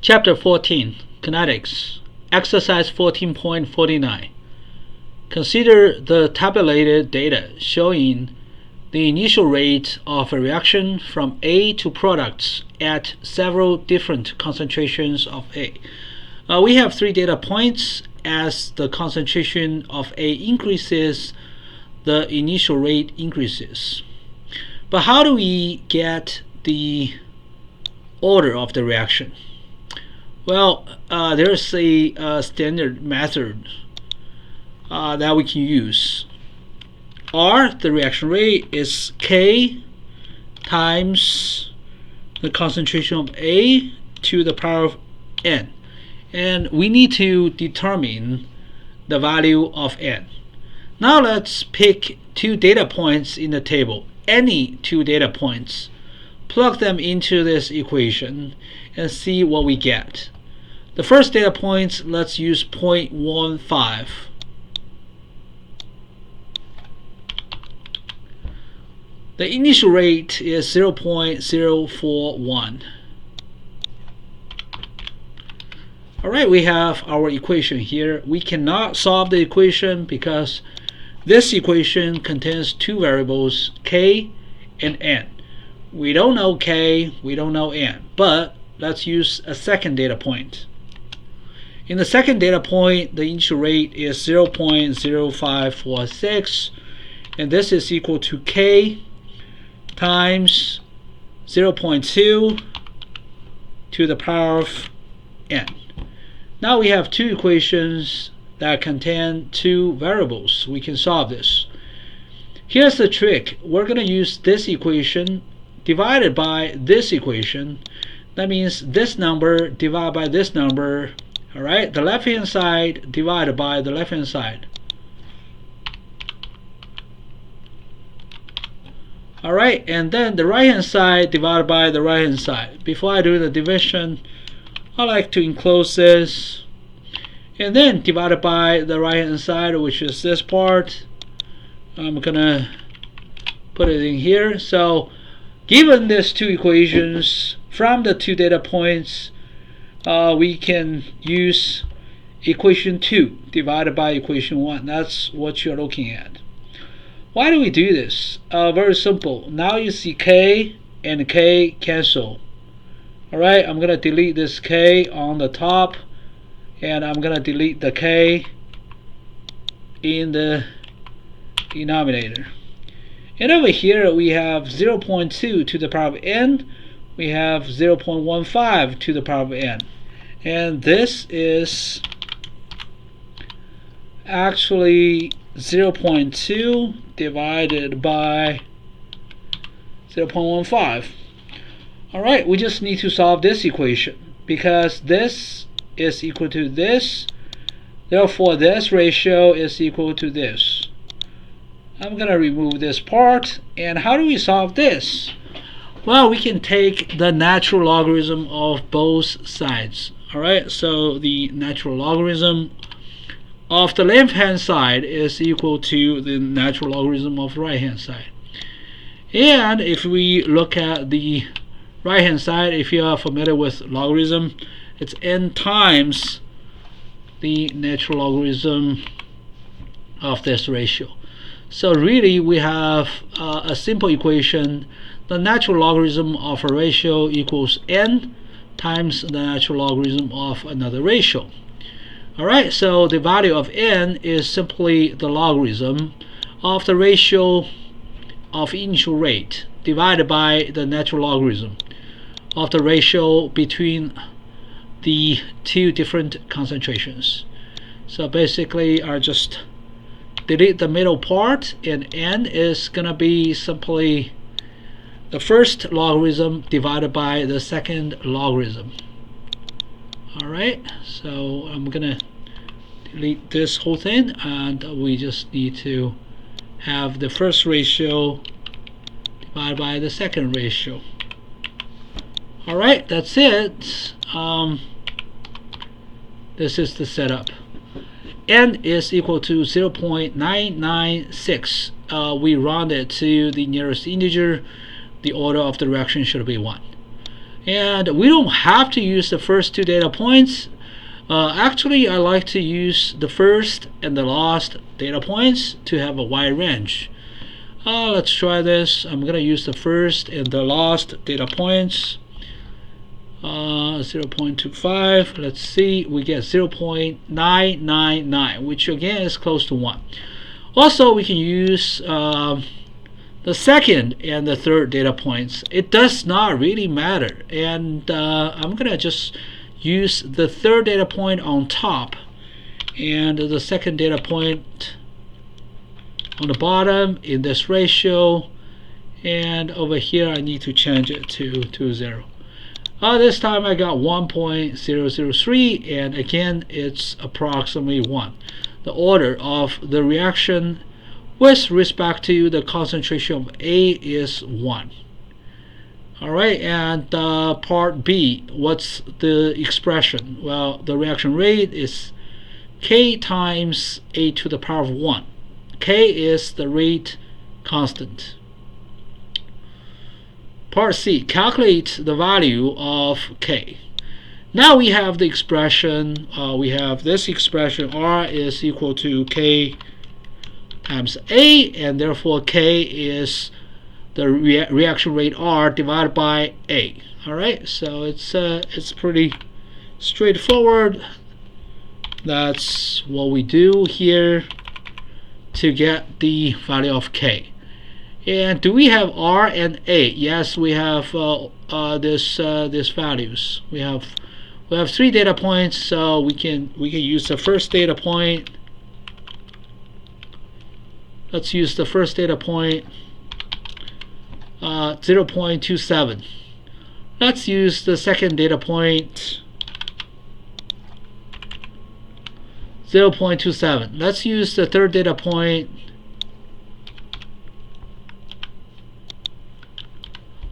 Chapter 14, Kinetics, Exercise 14.49. Consider the tabulated data showing the initial rate of a reaction from A to products at several different concentrations of A. We have 3 data points. As the concentration of A increases, the initial rate increases. But how do we get the order of the reaction? Well, there's a standard method that we can use. R, the reaction rate, is K times the concentration of A to the power of N. And we need to determine the value of N. Now let's pick 2 data points in the table, any 2 data points, plug them into this equation and see what we get. The first data point, let's use 0.15. The initial rate is 0.041. Alright, we have our equation here. We cannot solve the equation because this equation contains 2 variables, K and N. We don't know K, we don't know N, but let's use a second data point. In the second data point, the initial rate is 0.0546, and this is equal to K times 0.2 to the power of N. Now we have 2 equations that contain 2 variables. We can solve this. Here's the trick. We're going to use this equation divided by this equation. That means this number divided by this number. Alright, the left hand side divided by the left hand side. Alright, and then the right hand side divided by the right hand side. Before I do the division, I like to enclose this. And then divided by the right hand side, which is this part. I'm gonna put it in here. So given these 2 equations from the 2 data points, we can use equation 2 divided by equation 1. That's what you're looking at. Why do we do this? Very simple. Now you see K and K cancel. Alright, I'm going to delete this K on the top, and I'm going to delete the K in the denominator. And over here we have 0.2 to the power of N. We have 0.15 to the power of N. And this is actually 0.2 divided by 0.15. Alright, we just need to solve this equation because this is equal to this. Therefore, this ratio is equal to this. I'm going to remove this part. And how do we solve this? Well, we can take the natural logarithm of both sides. Alright, so the natural logarithm of the left hand side is equal to the natural logarithm of the right hand side. And if we look at the right hand side, if you are familiar with logarithm, it's n times the natural logarithm of this ratio. So really we have a simple equation. The natural logarithm of a ratio equals n times the natural logarithm of another ratio. Alright, so the value of n is simply the logarithm of the ratio of initial rate divided by the natural logarithm of the ratio between the 2 different concentrations. So basically I just delete the middle part, and n is gonna be simply the first logarithm divided by the second logarithm. Alright, so I'm gonna delete this whole thing, and we just need to have the first ratio divided by the second ratio. Alright, that's it. This is the setup. N is equal to 0.996. We round it to the nearest integer. The order of the reaction should be 1. And we don't have to use the first two data points. Actually, I like to use the first and the last data points to have a wide range. Let's try this. I'm going to use the first and the last data points. 0.25. Let's see. We get 0.999, which again is close to 1. Also, we can use the second and the third data points. It does not really matter. And I'm going to just use the third data point on top and the second data point on the bottom in this ratio, and over here I need to change it to 0. This time I got 1.003, and again it's approximately 1. The order of the reaction with respect to the concentration of A is 1. Alright, and part B, what's the expression? Well, the reaction rate is K times A to the power of 1. K is the rate constant. Part C, calculate the value of K. Now we have the expression, we have this expression, R is equal to K times A, and therefore K is the reaction rate R divided by A. Alright, so it's pretty straightforward. That's what we do here to get the value of K. And do we have R and A? Yes, we have this values. We have 3 data points, so we can use the first data point. Let's use the first data point, 0.27. Let's use the second data point, 0.27. Let's use the third data point,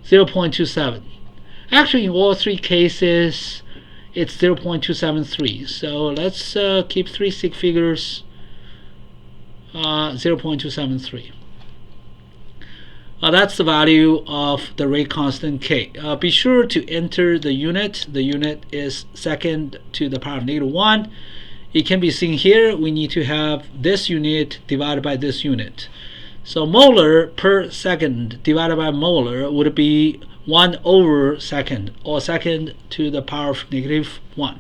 0.27. Actually, in all 3 cases, it's 0.273. So let's keep 3 sig figures, 0.273. That's the value of the rate constant K. Be sure to enter the unit. The unit is second to the power of -1. It can be seen here. We need to have this unit divided by this unit. So molar per second divided by molar would be 1 over second, or second to the power of -1.